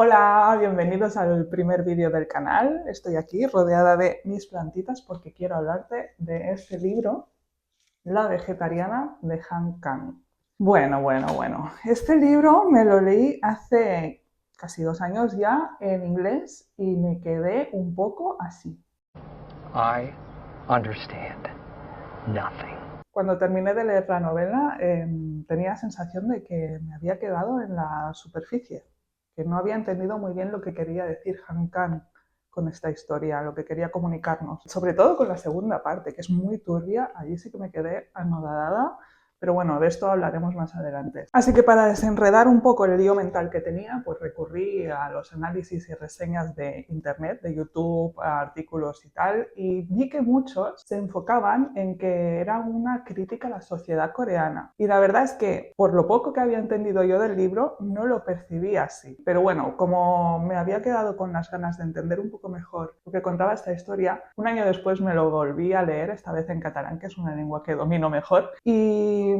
Hola, bienvenidos al primer vídeo del canal. Estoy aquí rodeada de mis plantitas porque quiero hablarte de este libro, La vegetariana de Han Kang. Bueno. Este libro me lo leí hace casi 2 años ya en inglés y me quedé un poco así. I understand nothing. Cuando terminé de leer la novela, tenía la sensación de que me había quedado en la superficie, que no había entendido muy bien lo que quería decir Han Kang con esta historia, lo que quería comunicarnos. Sobre todo con la segunda parte, que es muy turbia, allí sí que me quedé anodada, pero bueno, de esto hablaremos más adelante. Así que para desenredar un poco el lío mental que tenía, pues recurrí a los análisis y reseñas de internet, de YouTube, a artículos y tal, y vi que muchos se enfocaban en que era una crítica a la sociedad coreana. Y la verdad es que, por lo poco que había entendido yo del libro, no lo percibí así. Pero bueno, como me había quedado con las ganas de entender un poco mejor lo que contaba esta historia, un año después me lo volví a leer, esta vez en catalán, que es una lengua que domino mejor, y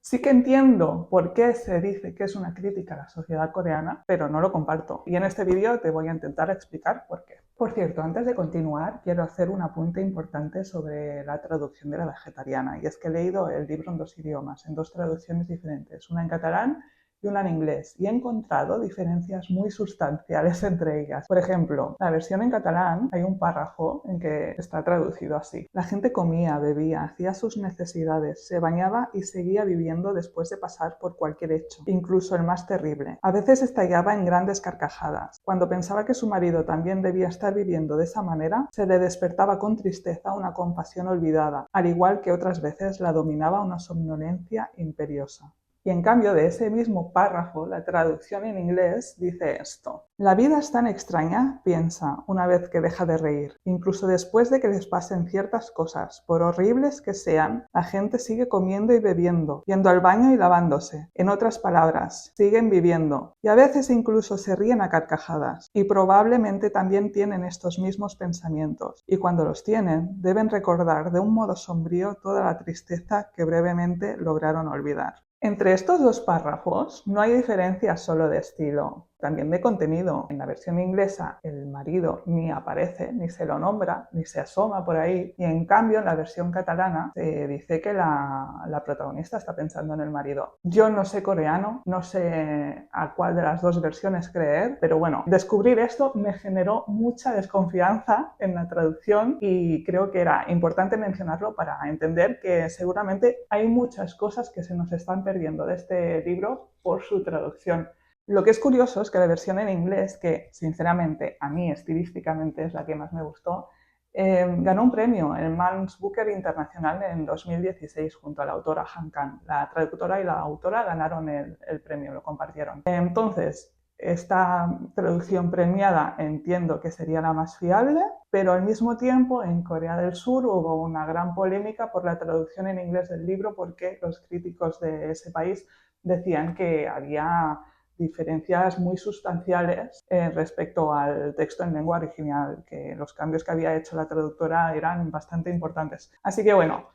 sí que entiendo por qué se dice que es una crítica a la sociedad coreana, pero no lo comparto. Y en este vídeo te voy a intentar explicar por qué. Por cierto, antes de continuar, quiero hacer un apunte importante sobre la traducción de La vegetariana. Y es que he leído el libro en 2 idiomas, en 2 traducciones diferentes, una en catalán y una en inglés, y he encontrado diferencias muy sustanciales entre ellas. Por ejemplo, la versión en catalán hay un párrafo en que está traducido así: la gente comía, bebía, hacía sus necesidades, se bañaba y seguía viviendo después de pasar por cualquier hecho, incluso el más terrible. A veces estallaba en grandes carcajadas. Cuando pensaba que su marido también debía estar viviendo de esa manera, se le despertaba con tristeza una compasión olvidada, al igual que otras veces la dominaba una somnolencia imperiosa. Y en cambio de ese mismo párrafo, la traducción en inglés dice esto: la vida es tan extraña, piensa, una vez que deja de reír. Incluso después de que les pasen ciertas cosas, por horribles que sean, la gente sigue comiendo y bebiendo, yendo al baño y lavándose. En otras palabras, siguen viviendo. Y a veces incluso se ríen a carcajadas. Y probablemente también tienen estos mismos pensamientos. Y cuando los tienen, deben recordar de un modo sombrío toda la tristeza que brevemente lograron olvidar. Entre estos dos párrafos no hay diferencias solo de estilo, también de contenido. En la versión inglesa el marido ni aparece, ni se lo nombra, ni se asoma por ahí, y en cambio en la versión catalana se dice que la protagonista está pensando en el marido. Yo no sé coreano, no sé a cuál de las dos versiones creer, pero bueno, descubrir esto me generó mucha desconfianza en la traducción y creo que era importante mencionarlo para entender que seguramente hay muchas cosas que se nos están perdiendo de este libro por su traducción. Lo que es curioso es que la versión en inglés, que sinceramente a mí estilísticamente es la que más me gustó, ganó un premio, el Mans Booker Internacional, en 2016 junto a la autora Han Kang. La traductora y la autora ganaron el premio, lo compartieron. Entonces, esta traducción premiada entiendo que sería la más fiable, pero al mismo tiempo en Corea del Sur hubo una gran polémica por la traducción en inglés del libro, porque los críticos de ese país decían que había diferencias muy sustanciales respecto al texto en lengua original, que los cambios que había hecho la traductora eran bastante importantes. Así que bueno,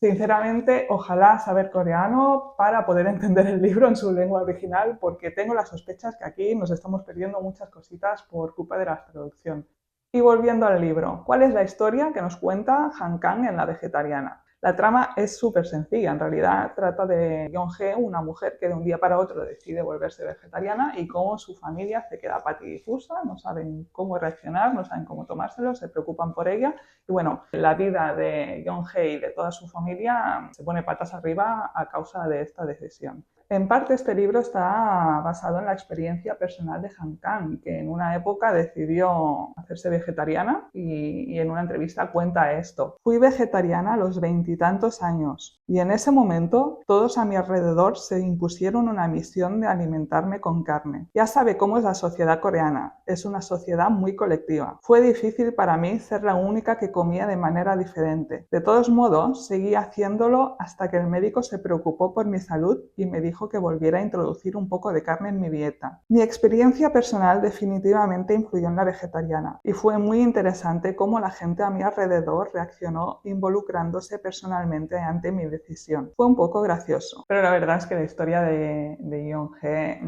sinceramente, ojalá saber coreano para poder entender el libro en su lengua original, porque tengo las sospechas que aquí nos estamos perdiendo muchas cositas por culpa de la traducción. Y volviendo al libro, ¿cuál es la historia que nos cuenta Han Kang en La vegetariana? La trama es súper sencilla, en realidad trata de Yeon-hee, una mujer que de un día para otro decide volverse vegetariana y cómo su familia se queda patidifusa, no saben cómo reaccionar, no saben cómo tomárselo, se preocupan por ella. Y bueno, la vida de Yeon-hee y de toda su familia se pone patas arriba a causa de esta decisión. En parte este libro está basado en la experiencia personal de Han Kang, que en una época decidió hacerse vegetariana y en una entrevista cuenta esto: fui vegetariana a los 20 y tantos años y en ese momento todos a mi alrededor se impusieron una misión de alimentarme con carne. Ya sabe cómo es la sociedad coreana, es una sociedad muy colectiva. Fue difícil para mí ser la única que comía de manera diferente. De todos modos, seguí haciéndolo hasta que el médico se preocupó por mi salud y me dijo que volviera a introducir un poco de carne en mi dieta. Mi experiencia personal definitivamente influyó en la vegetariana y fue muy interesante cómo la gente a mi alrededor reaccionó involucrándose personalmente ante mi decisión. Fue un poco gracioso, pero la verdad es que la historia de Yeon-hee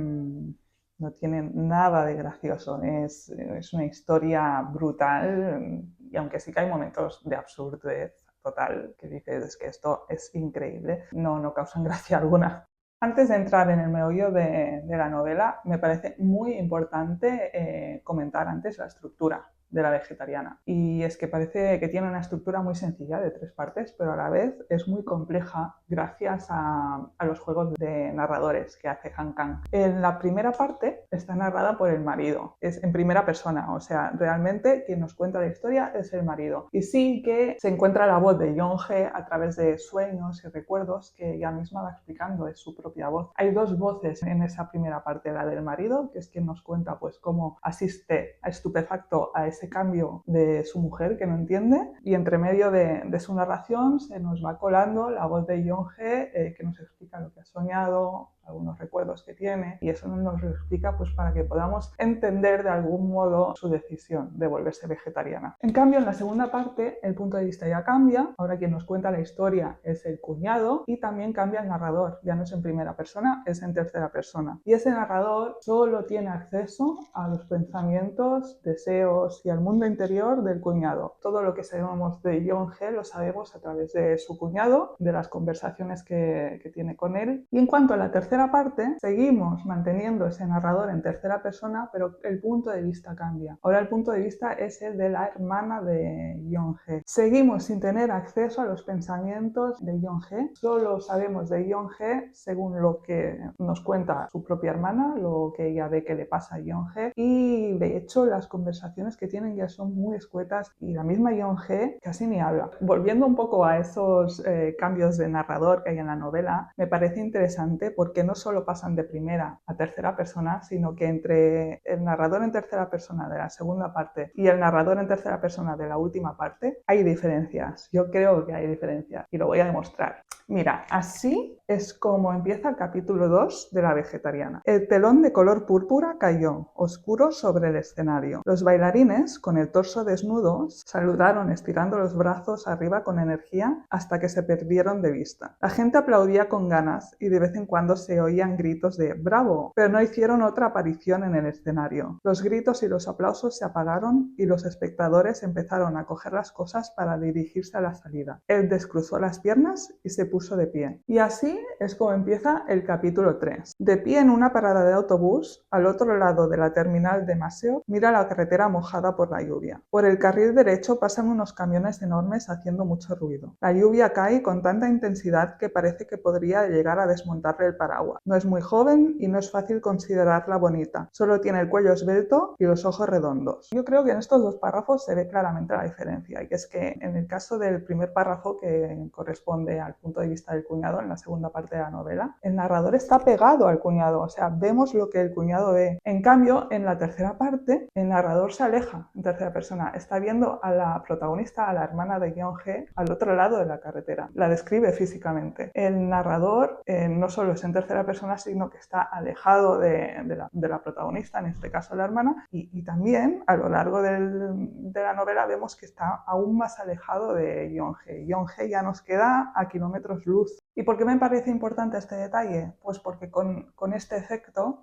no tiene nada de gracioso, es una historia brutal y aunque sí que hay momentos de absurdez total que dices es que esto es increíble, no causan gracia alguna. Antes de entrar en el meollo de la novela, me parece muy importante comentar antes la estructura de la vegetariana. Y es que parece que tiene una estructura muy sencilla de 3 partes, pero a la vez es muy compleja gracias a los juegos de narradores que hace Han Kang. En la primera parte está narrada por el marido, es en primera persona, o sea, realmente quien nos cuenta la historia es el marido. Y sí que se encuentra la voz de Yoon-Hee a través de sueños y recuerdos que ella misma va explicando, es su propia voz. Hay 2 voces en esa primera parte, la del marido, que es quien nos cuenta pues cómo asiste a estupefacto a ese cambio de su mujer que no entiende, y entre medio de su narración se nos va colando la voz de Yoon-Hee que nos explica lo que ha soñado, algunos recuerdos que tiene, y eso nos lo explica pues para que podamos entender de algún modo su decisión de volverse vegetariana. En cambio, en la segunda parte el punto de vista ya cambia, ahora quien nos cuenta la historia es el cuñado y también cambia el narrador, ya no es en primera persona, es en tercera persona. Y ese narrador solo tiene acceso a los pensamientos, deseos y al mundo interior del cuñado. Todo lo que sabemos de Yoon-Hee lo sabemos a través de su cuñado, de las conversaciones que tiene con él. Y en cuanto a la tercera parte, seguimos manteniendo ese narrador en tercera persona, pero el punto de vista cambia. Ahora el punto de vista es el de la hermana de Yoon-Hee. Seguimos sin tener acceso a los pensamientos de Yoon-Hee, solo sabemos de Yoon-Hee según lo que nos cuenta su propia hermana, lo que ella ve que le pasa a Yoon-Hee, y de hecho las conversaciones que tienen ya son muy escuetas y la misma Yoon-Hee casi ni habla. Volviendo un poco a esos cambios de narrador que hay en la novela, me parece interesante porque no solo pasan de primera a tercera persona, sino que entre el narrador en tercera persona de la segunda parte y el narrador en tercera persona de la última parte hay diferencias. Yo creo que hay diferencias y lo voy a demostrar. Mira, así es como empieza el capítulo 2 de La vegetariana. El telón de color púrpura cayó, oscuro, sobre el escenario. Los bailarines, con el torso desnudo, saludaron estirando los brazos arriba con energía hasta que se perdieron de vista. La gente aplaudía con ganas y de vez en cuando se oían gritos de ¡bravo!, pero no hicieron otra aparición en el escenario. Los gritos y los aplausos se apagaron y los espectadores empezaron a coger las cosas para dirigirse a la salida. Él descruzó las piernas y se puso de pie. Y así es como empieza el capítulo 3. De pie en una parada de autobús, al otro lado de la terminal de Maseo, mira la carretera mojada por la lluvia. Por el carril derecho pasan unos camiones enormes haciendo mucho ruido. La lluvia cae con tanta intensidad que parece que podría llegar a desmontarle el paraguas. No es muy joven y no es fácil considerarla bonita. Solo tiene el cuello esbelto y los ojos redondos. Yo creo que en estos 2 párrafos se ve claramente la diferencia, y es que en el caso del primer párrafo, que corresponde al punto de vista del cuñado en la segunda parte de la novela, el narrador está pegado al cuñado, o sea, vemos lo que el cuñado ve. En cambio, en la tercera parte, el narrador se aleja en tercera persona, está viendo a la protagonista, a la hermana de Yoon-Hee, al otro lado de la carretera. La describe físicamente. El narrador no solo es en tercera persona, sino que está alejado de la protagonista, en este caso la hermana, y también a lo largo de la novela vemos que está aún más alejado de Yoon-Hee. Yoon-Hee ya nos queda a kilómetros luz. ¿Y por qué me parece importante este detalle? Pues porque con este efecto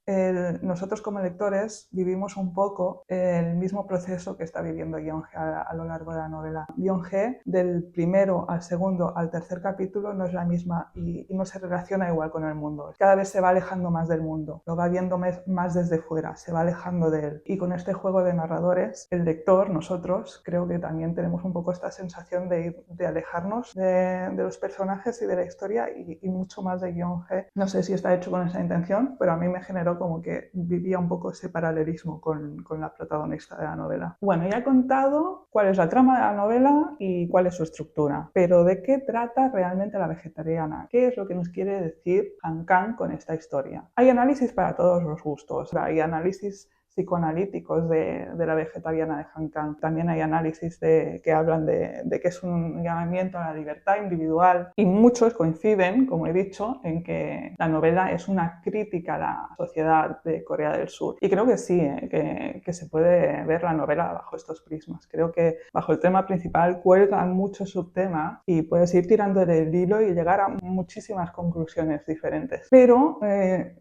nosotros como lectores vivimos un poco el mismo proceso que está viviendo Yoon-Hee a lo largo de la novela. Yoon-Hee del primero al segundo al tercer capítulo no es la misma y no se relaciona igual con el mundo. Cada vez se va alejando más del mundo, lo va viendo más desde fuera, se va alejando de él. Y con este juego de narradores, el lector, nosotros, creo que también tenemos un poco esta sensación de alejarnos de los personajes y de la historia y mucho más de Yoon-Hee. No sé si está hecho con esa intención, pero a mí me generó como que vivía un poco ese paralelismo con la protagonista de la novela. Bueno, ya he contado cuál es la trama de la novela y cuál es su estructura, pero ¿de qué trata realmente La vegetariana? ¿Qué es lo que nos quiere decir Han Kang con esta historia? Hay análisis para todos los gustos. Hay análisis psicoanalíticos de la vegetariana de Han Kang. También hay análisis que hablan de que es un llamamiento a la libertad individual y muchos coinciden, como he dicho, en que la novela es una crítica a la sociedad de Corea del Sur. Y creo que sí, que se puede ver la novela bajo estos prismas. Creo que bajo el tema principal cuelgan muchos subtemas y puedes ir tirando del hilo y llegar a muchísimas conclusiones diferentes. Pero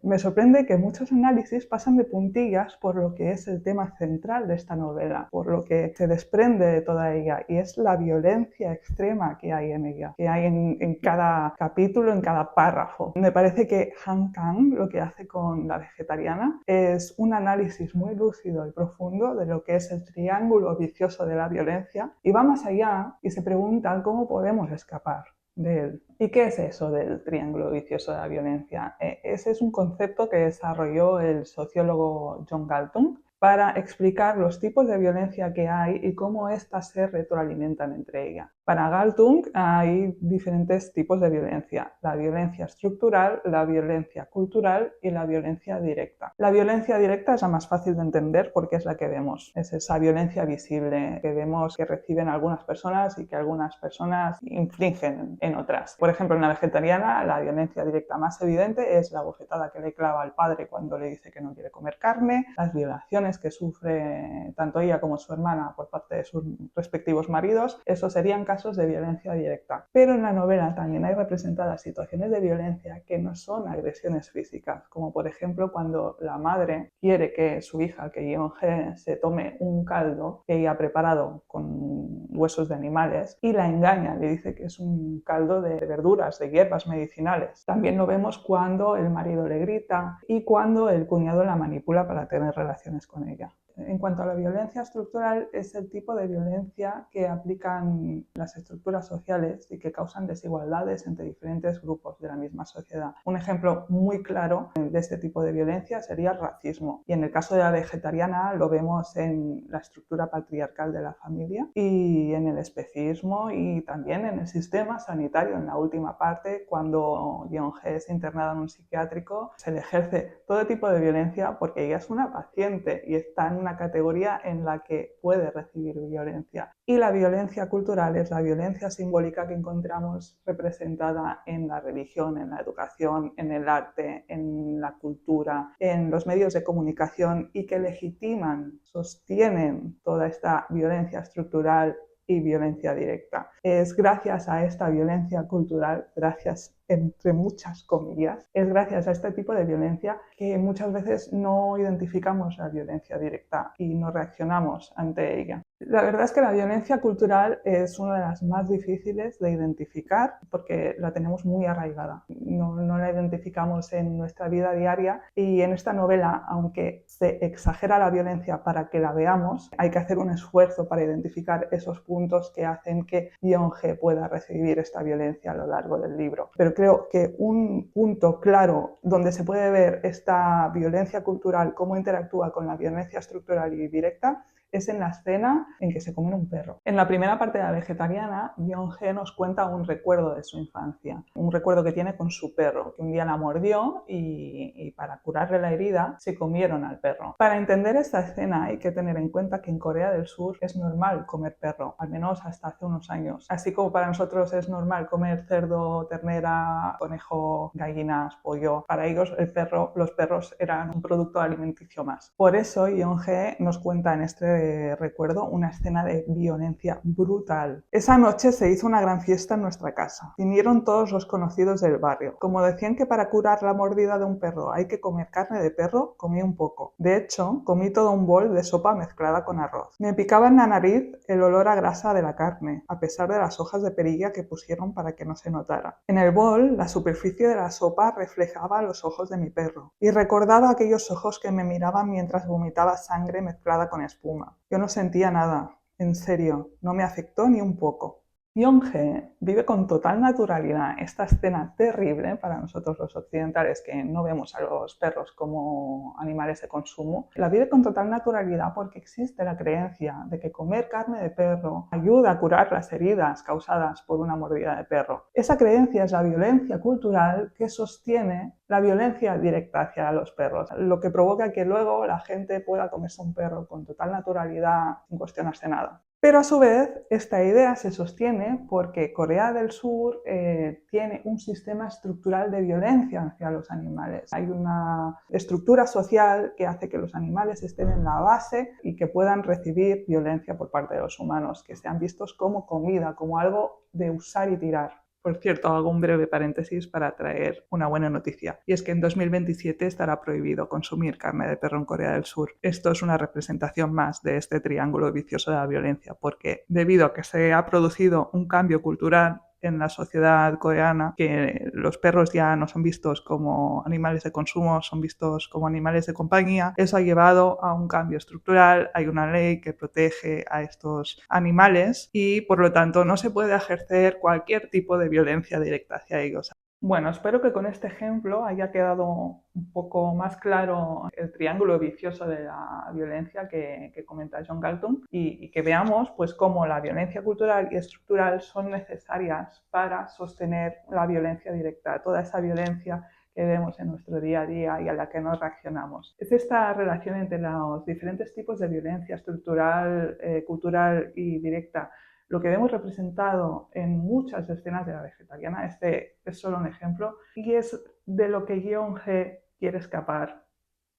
me sorprende que muchos análisis pasan de puntillas por lo que es el tema central de esta novela, por lo que se desprende de toda ella, y es la violencia extrema que hay en ella, que hay en cada capítulo, en cada párrafo. Me parece que Han Kang lo que hace con la vegetariana es un análisis muy lúcido y profundo de lo que es el triángulo vicioso de la violencia, y va más allá y se pregunta cómo podemos escapar de él. ¿Y qué es eso del triángulo vicioso de la violencia? Ese es un concepto que desarrolló el sociólogo John Galtung para explicar los tipos de violencia que hay y cómo éstas se retroalimentan entre ellas. Para Galtung hay diferentes tipos de violencia: la violencia estructural, la violencia cultural y la violencia directa. La violencia directa es la más fácil de entender porque es la que vemos, es esa violencia visible que vemos que reciben algunas personas y que algunas personas infligen en otras. Por ejemplo, en la vegetariana la violencia directa más evidente es la bofetada que le clava al padre cuando le dice que no quiere comer carne, las violaciones que sufre tanto ella como su hermana por parte de sus respectivos maridos. Eso serían casos de violencia directa. Pero en la novela también hay representadas situaciones de violencia que no son agresiones físicas, como por ejemplo cuando la madre quiere que su hija, que Yeon-hye, se tome un caldo que ella ha preparado con huesos de animales y la engaña, le dice que es un caldo de verduras, de hierbas medicinales. También lo vemos cuando el marido le grita y cuando el cuñado la manipula para tener relaciones con ella. En cuanto a la violencia estructural, es el tipo de violencia que aplican las estructuras sociales y que causan desigualdades entre diferentes grupos de la misma sociedad. Un ejemplo muy claro de este tipo de violencia sería el racismo. Y en el caso de la vegetariana lo vemos en la estructura patriarcal de la familia y en el especismo y también en el sistema sanitario. En la última parte, cuando Yeon-hye es internada en un psiquiátrico, se le ejerce todo tipo de violencia porque ella es una paciente y está en una categoría en la que puede recibir violencia. Y la violencia cultural es la violencia simbólica que encontramos representada en la religión, en la educación, en el arte, en la cultura, en los medios de comunicación y que legitiman, sostienen toda esta violencia estructural y violencia directa. Es gracias a esta violencia cultural, gracias entre muchas comillas, es gracias a este tipo de violencia que muchas veces no identificamos la violencia directa y no reaccionamos ante ella. La verdad es que la violencia cultural es una de las más difíciles de identificar porque la tenemos muy arraigada. No la identificamos en nuestra vida diaria y en esta novela, aunque se exagera la violencia para que la veamos, hay que hacer un esfuerzo para identificar esos puntos que hacen que Yeon-hye pueda recibir esta violencia a lo largo del libro. Pero creo que un punto claro donde se puede ver esta violencia cultural, cómo interactúa con la violencia estructural y directa, es en la escena en que se comen un perro. En la primera parte de la vegetariana, Yeon-hye nos cuenta un recuerdo de su infancia, un recuerdo que tiene con su perro, que un día la mordió y para curarle la herida se comieron al perro. Para entender esta escena hay que tener en cuenta que en Corea del Sur es normal comer perro, al menos hasta hace unos años. Así como para nosotros es normal comer cerdo, ternera, conejo, gallinas, pollo, para ellos los perros eran un producto alimenticio más. Por eso Yeon-hye nos cuenta en este recuerdo una escena de violencia brutal. Esa noche se hizo una gran fiesta en nuestra casa. Vinieron todos los conocidos del barrio. Como decían que para curar la mordida de un perro hay que comer carne de perro, comí un poco. De hecho, comí todo un bol de sopa mezclada con arroz. Me picaba en la nariz el olor a grasa de la carne, a pesar de las hojas de perilla que pusieron para que no se notara. En el bol, la superficie de la sopa reflejaba los ojos de mi perro y recordaba aquellos ojos que me miraban mientras vomitaba sangre mezclada con espuma. Yo no sentía nada, en serio, no me afectó ni un poco. Yonge vive con total naturalidad esta escena terrible para nosotros los occidentales, que no vemos a los perros como animales de consumo. La vive con total naturalidad porque existe la creencia de que comer carne de perro ayuda a curar las heridas causadas por una mordida de perro. Esa creencia es la violencia cultural que sostiene la violencia directa hacia los perros, lo que provoca que luego la gente pueda comerse un perro con total naturalidad sin cuestionarse nada. Pero a su vez, esta idea se sostiene porque Corea del Sur tiene un sistema estructural de violencia hacia los animales. Hay una estructura social que hace que los animales estén en la base y que puedan recibir violencia por parte de los humanos, que sean vistos como comida, como algo de usar y tirar. Por cierto, hago un breve paréntesis para traer una buena noticia, y es que en 2027 estará prohibido consumir carne de perro en Corea del Sur. Esto es una representación más de este triángulo vicioso de la violencia, porque debido a que se ha producido un cambio cultural en la sociedad coreana, que los perros ya no son vistos como animales de consumo, son vistos como animales de compañía. Eso ha llevado a un cambio estructural, hay una ley que protege a estos animales y por lo tanto no se puede ejercer cualquier tipo de violencia directa hacia ellos. Bueno, espero que con este ejemplo haya quedado un poco más claro el triángulo vicioso de la violencia que comenta John Galton y que veamos pues cómo la violencia cultural y estructural son necesarias para sostener la violencia directa, toda esa violencia que vemos en nuestro día a día y a la que no reaccionamos. Es esta relación entre los diferentes tipos de violencia estructural, cultural y directa lo que vemos representado en muchas escenas de la vegetariana. Este es solo un ejemplo y es de lo que Yeon-hye quiere escapar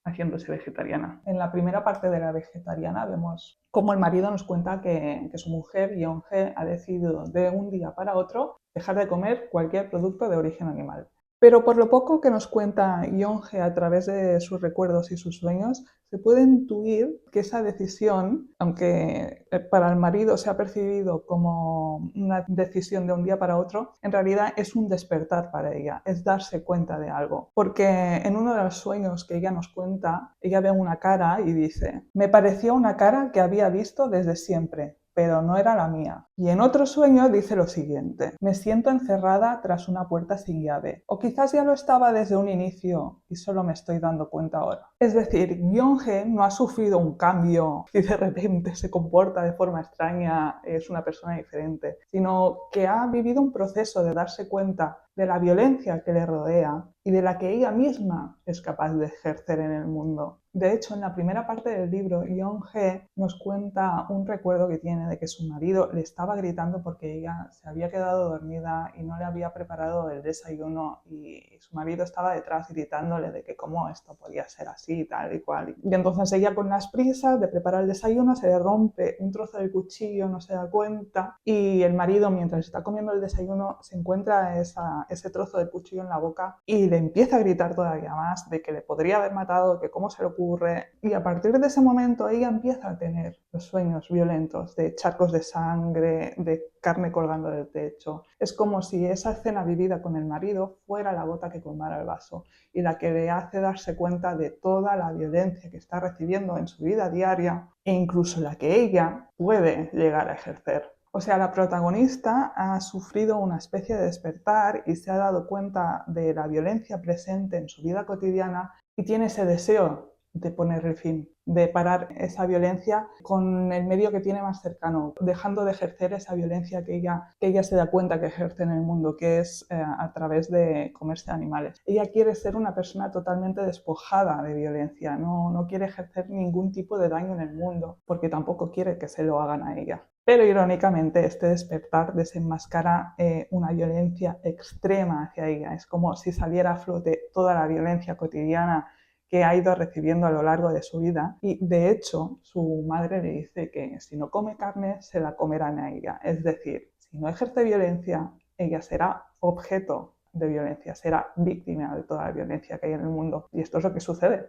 haciéndose vegetariana. En la primera parte de la vegetariana vemos cómo el marido nos cuenta que su mujer, Yeon-hye, ha decidido de un día para otro dejar de comer cualquier producto de origen animal. Pero por lo poco que nos cuenta Yeon-hye a través de sus recuerdos y sus sueños, se puede intuir que esa decisión, aunque para el marido se ha percibido como una decisión de un día para otro, en realidad es un despertar para ella, es darse cuenta de algo. Porque en uno de los sueños que ella nos cuenta, ella ve una cara y dice: me pareció una cara que había visto desde siempre, pero no era la mía. Y en otro sueño dice lo siguiente: me siento encerrada tras una puerta sin llave. O quizás ya lo estaba desde un inicio y solo me estoy dando cuenta ahora. Es decir, Yeon-hye no ha sufrido un cambio y de repente se comporta de forma extraña, es una persona diferente, sino que ha vivido un proceso de darse cuenta de la violencia que le rodea y de la que ella misma es capaz de ejercer en el mundo. De hecho, en la primera parte del libro, Yeon-hye nos cuenta un recuerdo que tiene de que su marido le estaba gritando porque ella se había quedado dormida y no le había preparado el desayuno y su marido estaba detrás gritándole de que cómo esto podía ser así, tal y cual. Y entonces ella, con las prisas de preparar el desayuno, se le rompe un trozo del cuchillo, no se da cuenta, y el marido, mientras está comiendo el desayuno, se encuentra ese trozo de cuchillo en la boca y le empieza a gritar todavía más de que le podría haber matado, de que cómo se le ocurre. Y a partir de ese momento ella empieza a tener los sueños violentos de charcos de sangre, de carne colgando del techo. Es como si esa escena vivida con el marido fuera la gota que colmara el vaso y la que le hace darse cuenta de toda la violencia que está recibiendo en su vida diaria e incluso la que ella puede llegar a ejercer. O sea, la protagonista ha sufrido una especie de despertar y se ha dado cuenta de la violencia presente en su vida cotidiana y tiene ese deseo de ponerle fin, de parar esa violencia con el medio que tiene más cercano, dejando de ejercer esa violencia que ella se da cuenta que ejerce en el mundo, que es a través de comerse animales. Ella quiere ser una persona totalmente despojada de violencia, no quiere ejercer ningún tipo de daño en el mundo, porque tampoco quiere que se lo hagan a ella. Pero irónicamente este despertar desenmascara una violencia extrema hacia ella. Es como si saliera a flote toda la violencia cotidiana que ha ido recibiendo a lo largo de su vida, y de hecho su madre le dice que si no come carne se la comerán a ella. Es decir, si no ejerce violencia, ella será objeto de violencia, será víctima de toda la violencia que hay en el mundo. Y esto es lo que sucede.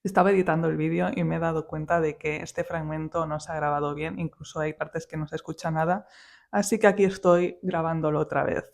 Estaba editando el vídeo y me he dado cuenta de que este fragmento no se ha grabado bien, incluso hay partes que no se escucha nada, así que aquí estoy grabándolo otra vez.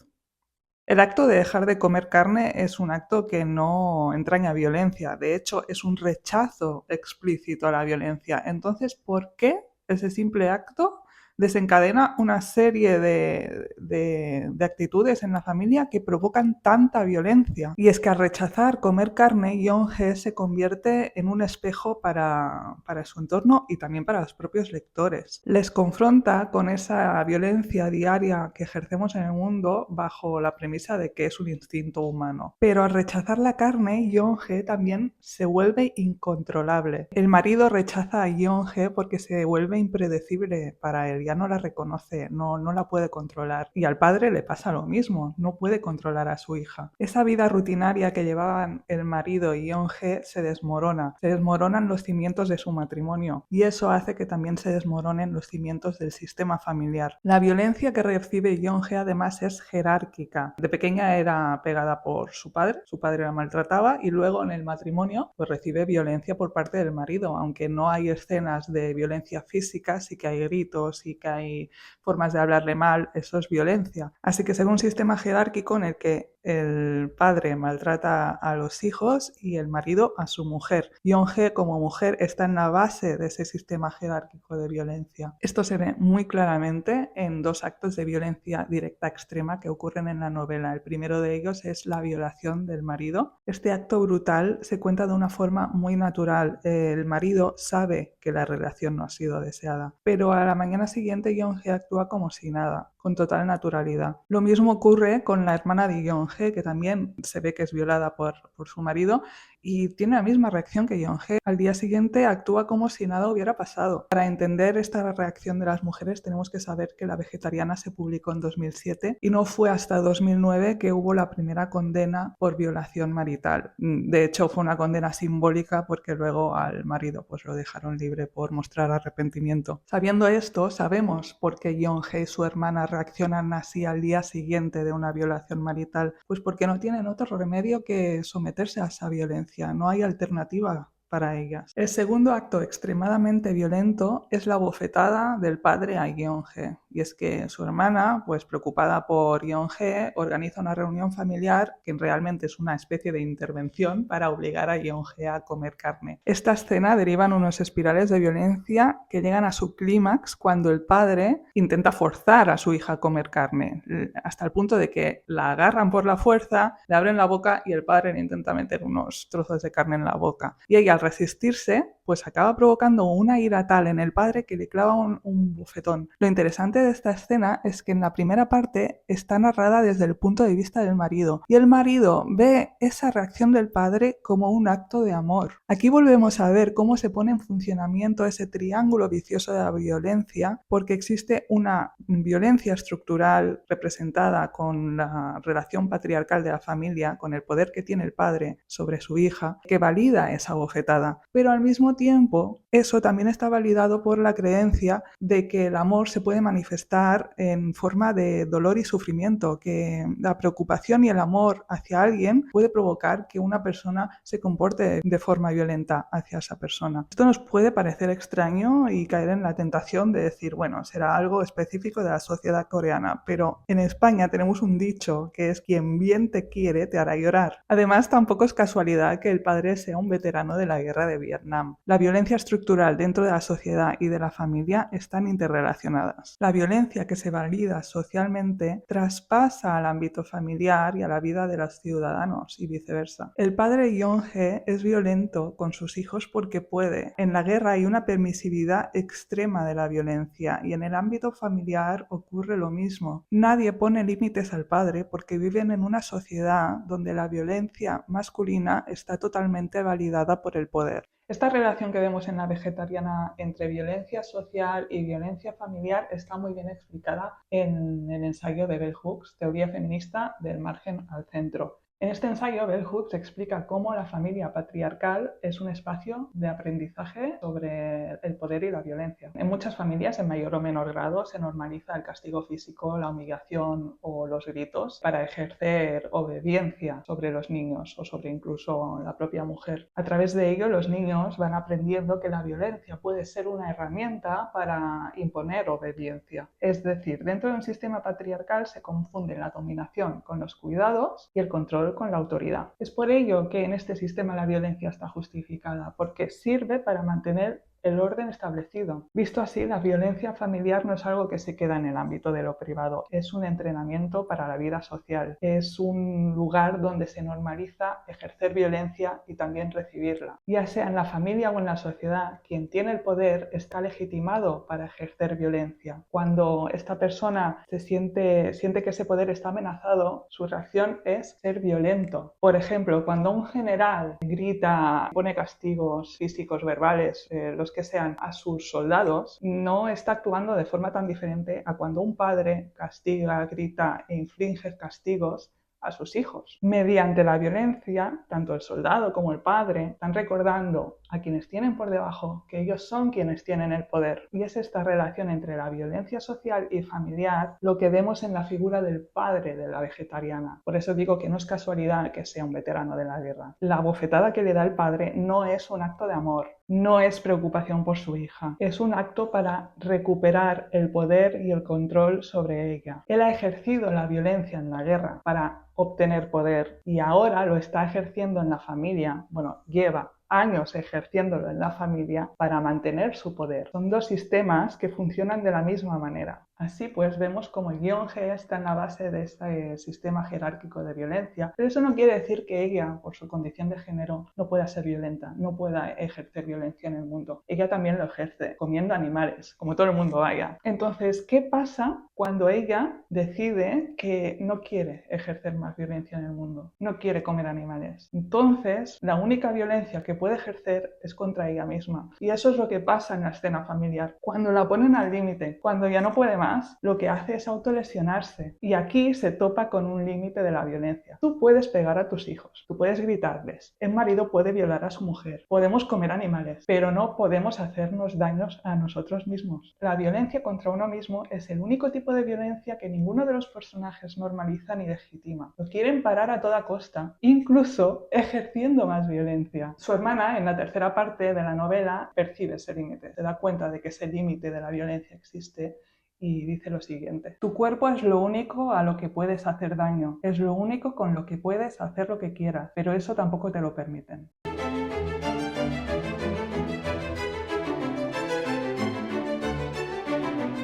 El acto de dejar de comer carne es un acto que no entraña violencia, de hecho es un rechazo explícito a la violencia. Entonces, ¿por qué ese simple acto desencadena una serie de actitudes en la familia que provocan tanta violencia? Y es que al rechazar comer carne, Yeon-hye se convierte en un espejo para su entorno y también para los propios lectores. Les confronta con esa violencia diaria que ejercemos en el mundo bajo la premisa de que es un instinto humano. Pero al rechazar la carne, Yeon-hye también se vuelve incontrolable. El marido rechaza a Yeon-hye porque se vuelve impredecible para él, ya no la reconoce, no la puede controlar. Y al padre le pasa lo mismo, no puede controlar a su hija. Esa vida rutinaria que llevaban el marido y Yeon-hye se desmoronan los cimientos de su matrimonio y eso hace que también se desmoronen los cimientos del sistema familiar. La violencia que recibe Yeon-hye además es jerárquica. De pequeña era pegada por su padre la maltrataba y luego en el matrimonio pues recibe violencia por parte del marido, aunque no hay escenas de violencia física, sí que hay gritos, sí que hay formas de hablarle mal, eso es violencia. Así que se ve un sistema jerárquico en el que el padre maltrata a los hijos y el marido a su mujer. Yeon-hye como mujer está en la base de ese sistema jerárquico de violencia. Esto se ve muy claramente en dos actos de violencia directa extrema que ocurren en la novela. El primero de ellos es la violación del marido. Este acto brutal se cuenta de una forma muy natural. El marido sabe que la relación no ha sido deseada, pero a la mañana siguiente Yeon-hye actúa como si nada, con total naturalidad. Lo mismo ocurre con la hermana de Yeon-hye, que también se ve que es violada por su marido y tiene la misma reacción que Yeon-hye. Al día siguiente actúa como si nada hubiera pasado. Para entender esta reacción de las mujeres tenemos que saber que La Vegetariana se publicó en 2007 y no fue hasta 2009 que hubo la primera condena por violación marital. De hecho, fue una condena simbólica porque luego al marido pues lo dejaron libre por mostrar arrepentimiento. Sabiendo esto, sabemos por qué Yeon-hye y su hermana reaccionan así al día siguiente de una violación marital, pues porque no tienen otro remedio que someterse a esa violencia, no hay alternativa para ellas. El segundo acto extremadamente violento es la bofetada del padre a Yeon-hye. Y es que su hermana, pues preocupada por Yeon-hye, organiza una reunión familiar que realmente es una especie de intervención para obligar a Yeon-hye a comer carne. Esta escena deriva en unos espirales de violencia que llegan a su clímax cuando el padre intenta forzar a su hija a comer carne, hasta el punto de que la agarran por la fuerza, le abren la boca y el padre le intenta meter unos trozos de carne en la boca. Y ella, al resistirse, pues acaba provocando una ira tal en el padre que le clava un bofetón. Lo interesante de esta escena es que en la primera parte está narrada desde el punto de vista del marido y el marido ve esa reacción del padre como un acto de amor. Aquí volvemos a ver cómo se pone en funcionamiento ese triángulo vicioso de la violencia, porque existe una violencia estructural representada con la relación patriarcal de la familia, con el poder que tiene el padre sobre su hija, que valida esa bofetada. Pero al mismo tiempo, eso también está validado por la creencia de que el amor se puede manifestar en forma de dolor y sufrimiento, que la preocupación y el amor hacia alguien puede provocar que una persona se comporte de forma violenta hacia esa persona. Esto nos puede parecer extraño y caer en la tentación de decir, bueno, será algo específico de la sociedad coreana, pero en España tenemos un dicho que es quien bien te quiere te hará llorar. Además, tampoco es casualidad que el padre sea un veterano de la guerra de Vietnam. La violencia estructural dentro de la sociedad y de la familia están interrelacionadas. La violencia que se valida socialmente traspasa al ámbito familiar y a la vida de los ciudadanos y viceversa. El padre Yeon-hye es violento con sus hijos porque puede. En la guerra hay una permisividad extrema de la violencia y en el ámbito familiar ocurre lo mismo. Nadie pone límites al padre porque viven en una sociedad donde la violencia masculina está totalmente validada por el poder. Esta relación que vemos en La Vegetariana entre violencia social y violencia familiar está muy bien explicada en el ensayo de Bell Hooks, Teoría feminista del margen al centro. En este ensayo, Bell Hooks explica cómo la familia patriarcal es un espacio de aprendizaje sobre el poder y la violencia. En muchas familias, en mayor o menor grado, se normaliza el castigo físico, la humillación o los gritos para ejercer obediencia sobre los niños o sobre incluso la propia mujer. A través de ello, los niños van aprendiendo que la violencia puede ser una herramienta para imponer obediencia. Es decir, dentro de un sistema patriarcal se confunde la dominación con los cuidados y el control con la autoridad. Es por ello que en este sistema la violencia está justificada, porque sirve para mantener el orden establecido. Visto así, la violencia familiar no es algo que se queda en el ámbito de lo privado, es un entrenamiento para la vida social, es un lugar donde se normaliza ejercer violencia y también recibirla. Ya sea en la familia o en la sociedad, quien tiene el poder está legitimado para ejercer violencia. Cuando esta persona siente que ese poder está amenazado, su reacción es ser violento. Por ejemplo, cuando un general grita, pone castigos físicos, verbales, los que sean, a sus soldados, no está actuando de forma tan diferente a cuando un padre castiga, grita e inflige castigos a sus hijos. Mediante la violencia, tanto el soldado como el padre están recordando a quienes tienen por debajo que ellos son quienes tienen el poder. Y es esta relación entre la violencia social y familiar lo que vemos en la figura del padre de la vegetariana. Por eso digo que no es casualidad que sea un veterano de la guerra. La bofetada que le da el padre no es un acto de amor, no es preocupación por su hija, es un acto para recuperar el poder y el control sobre ella. Él ha ejercido la violencia en la guerra para obtener poder y ahora lo está ejerciendo en la familia. Bueno, lleva años ejerciéndolo en la familia para mantener su poder. Son dos sistemas que funcionan de la misma manera. Así pues vemos como el guión G está en la base de este sistema jerárquico de violencia, pero eso no quiere decir que ella, por su condición de género, no pueda ser violenta, no pueda ejercer violencia en el mundo. Ella también lo ejerce, comiendo animales, como todo el mundo haya. Entonces, ¿qué pasa cuando ella decide que no quiere ejercer más violencia en el mundo? No quiere comer animales. Entonces, la única violencia que puede ejercer es contra ella misma. Y eso es lo que pasa en la escena familiar. Cuando la ponen al límite, cuando ya no puede más, lo que hace es autolesionarse. Y aquí se topa con un límite de la violencia. Tú puedes pegar a tus hijos, tú puedes gritarles, el marido puede violar a su mujer, podemos comer animales, pero no podemos hacernos daños a nosotros mismos. La violencia contra uno mismo es el único tipo de violencia que ninguno de los personajes normaliza ni legitima. Lo quieren parar a toda costa, incluso ejerciendo más violencia. Su hermana, en la tercera parte de la novela, percibe ese límite, se da cuenta de que ese límite de la violencia existe y dice lo siguiente: tu cuerpo es lo único a lo que puedes hacer daño, es lo único con lo que puedes hacer lo que quieras, pero eso tampoco te lo permiten.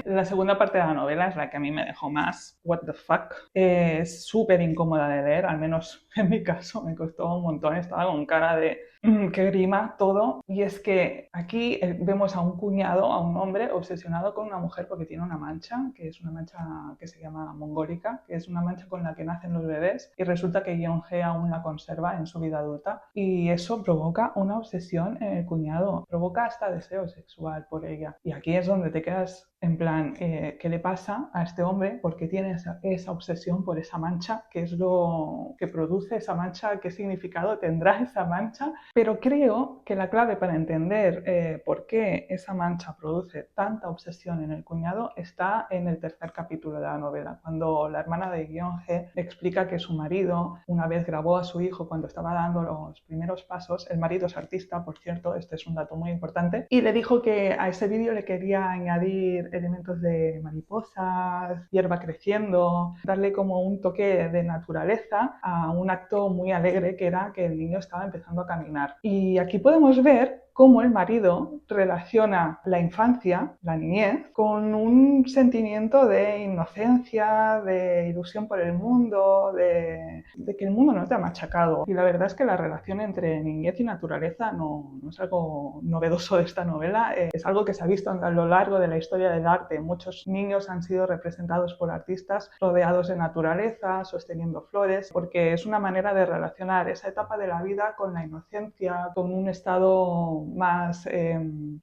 La segunda parte de la novela es la que a mí me dejó más what the fuck. Es súper incómoda de leer, al menos en mi caso me costó un montón, estaba con cara de que grima todo. Y es que aquí vemos a un cuñado, a un hombre obsesionado con una mujer porque tiene una mancha, que es una mancha que se llama mongólica, que es una mancha con la que nacen los bebés y resulta que Yeon-Hye aún la conserva en su vida adulta. Y eso provoca una obsesión en el cuñado, provoca hasta deseo sexual por ella. Y aquí es donde te quedas en plan, ¿qué le pasa a este hombre? ¿Por qué tiene esa obsesión por esa mancha? ¿Qué es lo que produce esa mancha? ¿Qué significado tendrá esa mancha? Pero creo que la clave para entender por qué esa mancha produce tanta obsesión en el cuñado está en el tercer capítulo de la novela, cuando la hermana de Yeon-Hye explica que su marido una vez grabó a su hijo cuando estaba dando los primeros pasos. El marido es artista, por cierto, este es un dato muy importante, y le dijo que a ese vídeo le quería añadir elementos de mariposas, hierba creciendo, darle como un toque de naturaleza a un acto muy alegre que era que el niño estaba empezando a caminar. Y aquí podemos ver cómo el marido relaciona la infancia, la niñez, con un sentimiento de inocencia, de ilusión por el mundo, de que el mundo no te ha machacado. Y la verdad es que la relación entre niñez y naturaleza no es algo novedoso de esta novela, es algo que se ha visto a lo largo de la historia del arte. Muchos niños han sido representados por artistas rodeados de naturaleza, sosteniendo flores, porque es una manera de relacionar esa etapa de la vida con la inocencia, con un estado más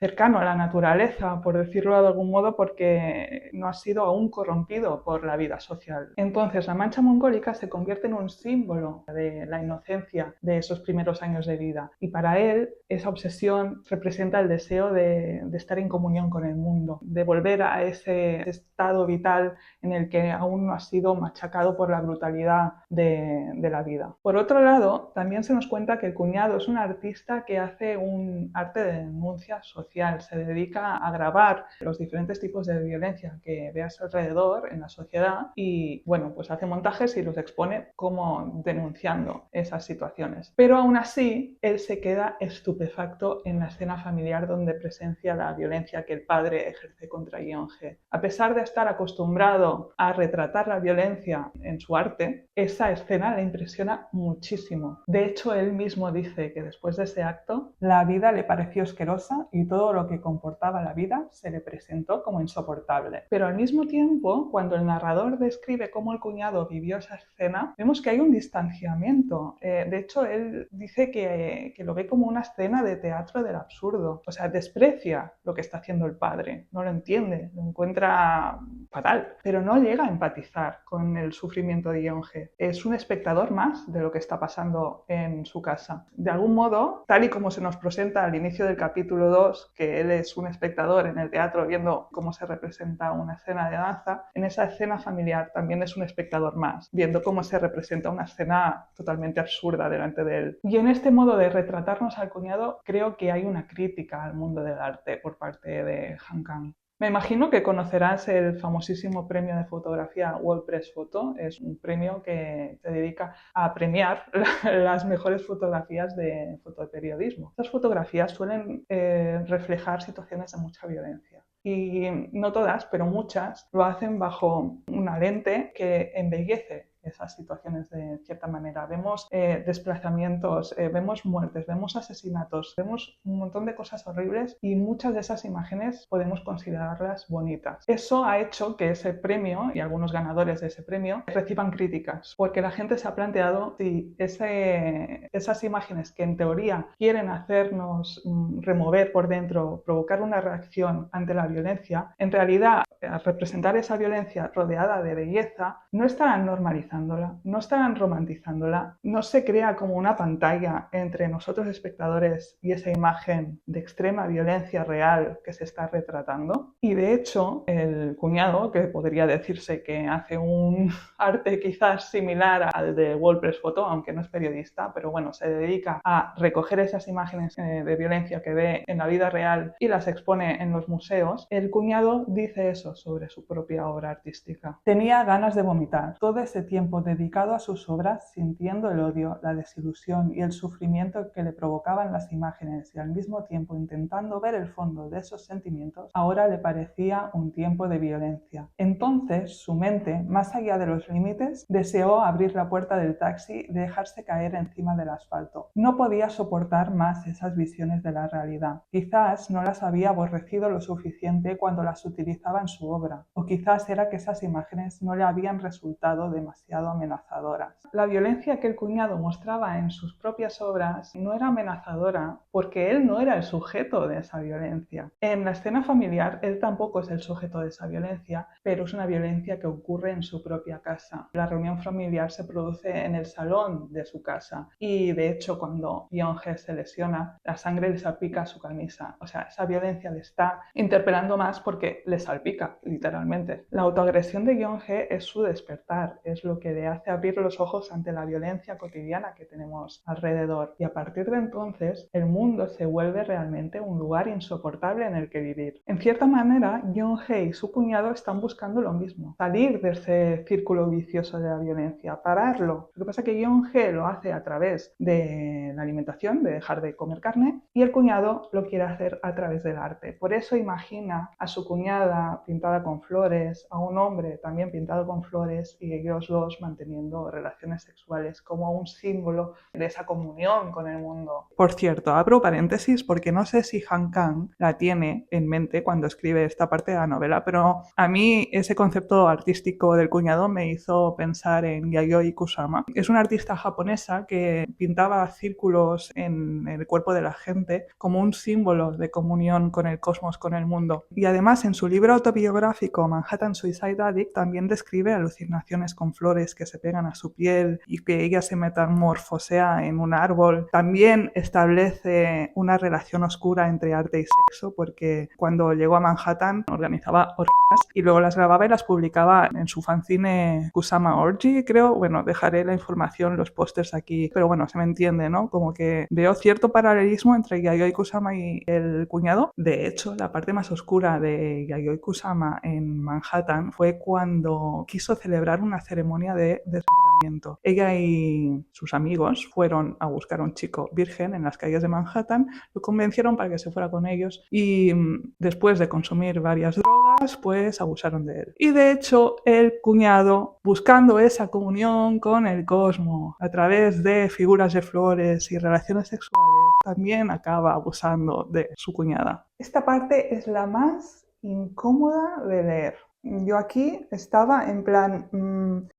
cercano a la naturaleza, por decirlo de algún modo, porque no ha sido aún corrompido por la vida social. Entonces, la mancha mongólica se convierte en un símbolo de la inocencia de esos primeros años de vida. Y para él, esa obsesión representa el deseo de estar en comunión con el mundo, de volver a ese estado vital en el que aún no ha sido machacado por la brutalidad de la vida. Por otro lado, también se nos cuenta que el cuñado es un artista que hace un arte de denuncia social, se dedica a grabar los diferentes tipos de violencia que ve a su alrededor en la sociedad y, bueno, pues hace montajes y los expone como denunciando esas situaciones. Pero aún así, él se queda estupefacto en la escena familiar donde presencia la violencia que el padre ejerce contra Yeonje. A pesar de estar acostumbrado a retratar la violencia en su arte, esa escena le impresiona muchísimo. De hecho, él mismo dice que después de ese acto, la vida le pareció asquerosa y todo lo que comportaba la vida se le presentó como insoportable. Pero al mismo tiempo, cuando el narrador describe cómo el cuñado vivió esa escena, vemos que hay un distanciamiento. De hecho, él dice que lo ve como una escena de teatro del absurdo. O sea, desprecia lo que está haciendo el padre, no lo entiende, lo encuentra fatal, pero no llega a empatizar con el sufrimiento de Yeonje. Es un espectador más de lo que está pasando en su casa. De algún modo, tal y como se nos presenta al inicio del capítulo 2, que él es un espectador en el teatro viendo cómo se representa una escena de danza, en esa escena familiar también es un espectador más, viendo cómo se representa una escena totalmente absurda delante de él. Y en este modo de retratarnos al cuñado, creo que hay una crítica al mundo del arte por parte de Han Kang. Me imagino que conocerás el famosísimo premio de fotografía World Press Photo. Es un premio que se dedica a premiar las mejores fotografías de fotoperiodismo. Estas fotografías suelen reflejar situaciones de mucha violencia. Y no todas, pero muchas, lo hacen bajo una lente que embellece esas situaciones de cierta manera. Vemos desplazamientos, vemos muertes, vemos asesinatos, vemos un montón de cosas horribles y muchas de esas imágenes podemos considerarlas bonitas. Eso ha hecho que ese premio y algunos ganadores de ese premio reciban críticas, porque la gente se ha planteado si esas imágenes que en teoría quieren hacernos remover por dentro, provocar una reacción ante la violencia, en realidad al representar esa violencia rodeada de belleza, no estarán normalizándola, no estarán romantizándola, no se crea como una pantalla entre nosotros espectadores y esa imagen de extrema violencia real que se está retratando. Y de hecho, el cuñado, que podría decirse que hace un arte quizás similar al de World Press Photo, aunque no es periodista, pero bueno, se dedica a recoger esas imágenes de violencia que ve en la vida real y las expone en los museos. El cuñado dice eso sobre su propia obra artística. Tenía ganas de vomitar. Todo ese tiempo dedicado a sus obras, sintiendo el odio, la desilusión y el sufrimiento que le provocaban las imágenes y al mismo tiempo intentando ver el fondo de esos sentimientos, ahora le parecía un tiempo de violencia. Entonces, su mente, más allá de los límites, deseó abrir la puerta del taxi y dejarse caer encima del asfalto. No podía soportar más esas visiones de la realidad. Quizás no las había aborrecido lo suficiente cuando las utilizaba en su obra, o quizás era que esas imágenes no le habían resultado demasiado amenazadoras. La violencia que el cuñado mostraba en sus propias obras no era amenazadora porque él no era el sujeto de esa violencia. En la escena familiar él tampoco es el sujeto de esa violencia, pero es una violencia que ocurre en su propia casa. La reunión familiar se produce en el salón de su casa y de hecho cuando Yeonje se lesiona, la sangre le salpica a su camisa. O sea, esa violencia le está interpelando más porque le salpica, literalmente. La autoagresión de Yeonje es su despertar, es lo que le hace abrir los ojos ante la violencia cotidiana que tenemos alrededor. Y a partir de entonces, el mundo se vuelve realmente un lugar insoportable en el que vivir. En cierta manera, Yeonje y su cuñado están buscando lo mismo, salir de ese círculo vicioso de la violencia, pararlo. Lo que pasa es que Yeonje lo hace a través de la alimentación, de dejar de comer carne, y el cuñado lo quiere hacer a través del arte. Por eso imagina a su cuñada pintada con flores, a un hombre también pintado con flores, y ellos dos dos manteniendo relaciones sexuales como un símbolo de esa comunión con el mundo. Por cierto, abro paréntesis porque no sé si Han Kang la tiene en mente cuando escribe esta parte de la novela, pero a mí ese concepto artístico del cuñado me hizo pensar en Yayoi Kusama. Es una artista japonesa que pintaba círculos en el cuerpo de la gente como un símbolo de comunión con el cosmos, con el mundo. Y además en su libro autobiográfico Manhattan Suicide Addict también describe alucinaciones con flores que se pegan a su piel y que ella se metamorfosea en un árbol. También establece una relación oscura entre arte y sexo porque cuando llegó a Manhattan organizaba orgías y luego las grababa y las publicaba en su fanzine Kusama Orgy, creo. Bueno, dejaré la información, los pósters aquí, pero bueno, se me entiende, ¿no? Como que veo cierto paralelismo entre Yayoi Kusama y el cuñado. De hecho, la parte más oscura de Yayoi Kusama en Manhattan fue cuando quiso celebrar una ceremonia de desvirgamiento. Ella y sus amigos fueron a buscar a un chico virgen en las calles de Manhattan, lo convencieron para que se fuera con ellos y después de consumir varias drogas, pues abusaron de él. Y de hecho, el cuñado, buscando esa comunión con el cosmos a través de figuras de flores y relaciones sexuales, también acaba abusando de su cuñada. Esta parte es la más incómoda de leer. Yo aquí estaba en plan,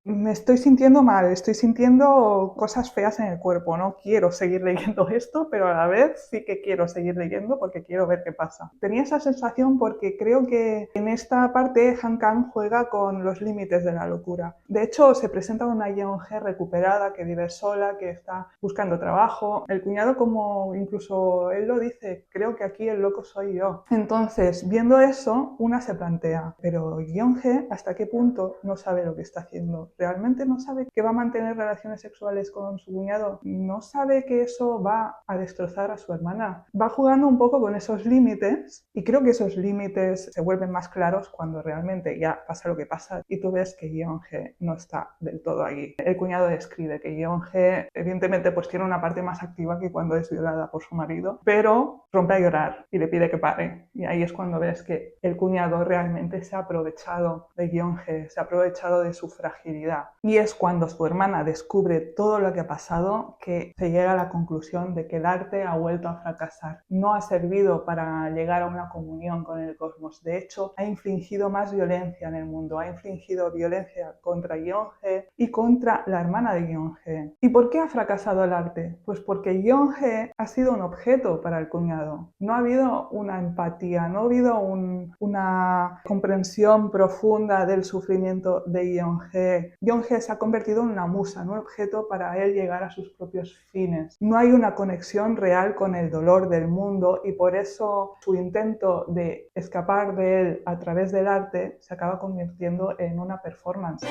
me estoy sintiendo mal, estoy sintiendo cosas feas en el cuerpo, no quiero seguir leyendo esto, pero a la vez sí que quiero seguir leyendo porque quiero ver qué pasa. Tenía esa sensación porque creo que en esta parte Han Kang juega con los límites de la locura. De hecho, se presenta una Yeon-hye recuperada que vive sola, que está buscando trabajo. El cuñado, como incluso él lo dice, creo que aquí el loco soy yo. Entonces, viendo eso, una se plantea, pero Yeon-hye, ¿hasta qué punto no sabe lo que está haciendo? ¿Realmente no sabe que va a mantener relaciones sexuales con su cuñado? ¿No sabe que eso va a destrozar a su hermana? Va jugando un poco con esos límites y creo que esos límites se vuelven más claros cuando realmente ya pasa lo que pasa y tú ves que Yeon-hye no está del todo allí. El cuñado describe que Yeon-hye evidentemente pues tiene una parte más activa que cuando es violada por su marido, pero rompe a llorar y le pide que pare. Y ahí es cuando ves que el cuñado realmente se ha aprovechado de Yeon-hye, se ha aprovechado de su fragilidad. Y es cuando su hermana descubre todo lo que ha pasado que se llega a la conclusión de que el arte ha vuelto a fracasar. No ha servido para llegar a una comunión con el cosmos. De hecho, ha infligido más violencia en el mundo. Ha infligido violencia contra Yeon-hye y contra la hermana de Yeon-hye. ¿Y por qué ha fracasado el arte? Pues porque Yeon-hye ha sido un objeto para el cuñado. No ha habido una empatía, no ha habido una comprensión profunda del sufrimiento de Yeon-hye. Yeon-hye se ha convertido en una musa, en un objeto para él llegar a sus propios fines. No hay una conexión real con el dolor del mundo y por eso su intento de escapar de él a través del arte se acaba convirtiendo en una performance.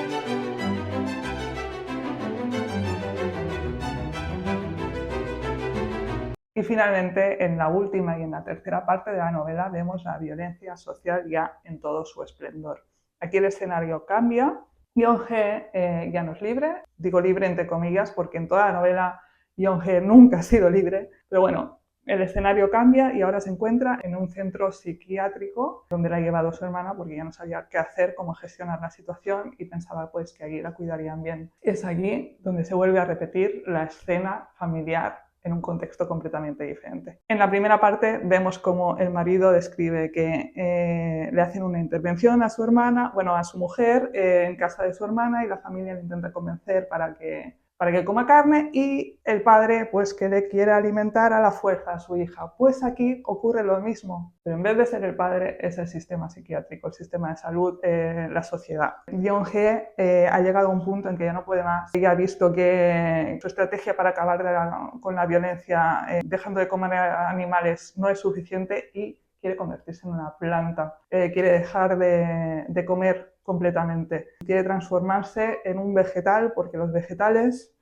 Y finalmente, en la última y en la tercera parte de la novela vemos la violencia social ya en todo su esplendor. Aquí el escenario cambia. Yeon-hye ya no es libre, digo libre entre comillas porque en toda la novela Yeon-hye nunca ha sido libre, pero bueno, el escenario cambia y ahora se encuentra en un centro psiquiátrico donde la ha llevado su hermana porque ya no sabía qué hacer, cómo gestionar la situación y pensaba pues que allí la cuidarían bien. Es allí donde se vuelve a repetir la escena familiar en un contexto completamente diferente. En la primera parte vemos cómo el marido describe que le hacen una intervención a su hermana, bueno, a su mujer en casa de su hermana y la familia le intenta convencer para que coma carne y el padre pues que le quiere alimentar a la fuerza a su hija. Pues aquí ocurre lo mismo, pero en vez de ser el padre es el sistema psiquiátrico, el sistema de salud, la sociedad. Yeon-hye ha llegado a un punto en que ya no puede más. Ella ha visto que su estrategia para acabar con la violencia dejando de comer animales no es suficiente y quiere convertirse en una planta, quiere dejar de comer completamente. Quiere transformarse en un vegetal porque los vegetales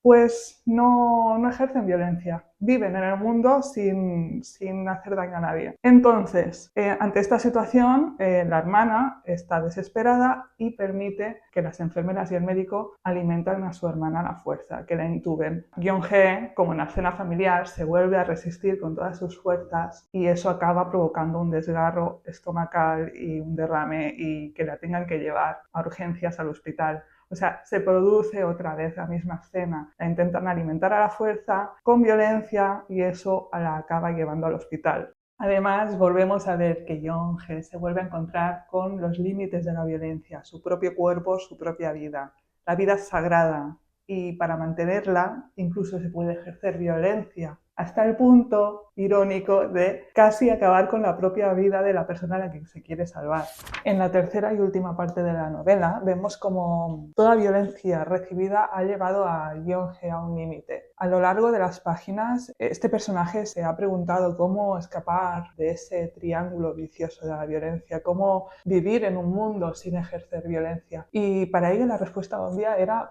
pues no ejercen violencia, viven en el mundo sin hacer daño a nadie. Entonces, ante esta situación, la hermana está desesperada y permite que las enfermeras y el médico alimenten a su hermana a la fuerza, que la intuben. Yeon-hye, como en la escena familiar, se vuelve a resistir con todas sus fuerzas y eso acaba provocando un desgarro estomacal y un derrame y que la tengan que llevar a urgencias al hospital. O sea, se produce otra vez la misma escena. La intentan alimentar a la fuerza con violencia y eso la acaba llevando al hospital. Además, volvemos a ver que Yeon-hye se vuelve a encontrar con los límites de la violencia, su propio cuerpo, su propia vida. La vida es sagrada y para mantenerla incluso se puede ejercer violencia, hasta el punto irónico de casi acabar con la propia vida de la persona a la que se quiere salvar. En la tercera y última parte de la novela vemos como toda violencia recibida ha llevado a Yeon-hye a un límite. A lo largo de las páginas, este personaje se ha preguntado cómo escapar de ese triángulo vicioso de la violencia, cómo vivir en un mundo sin ejercer violencia. Y para ello la respuesta obvia era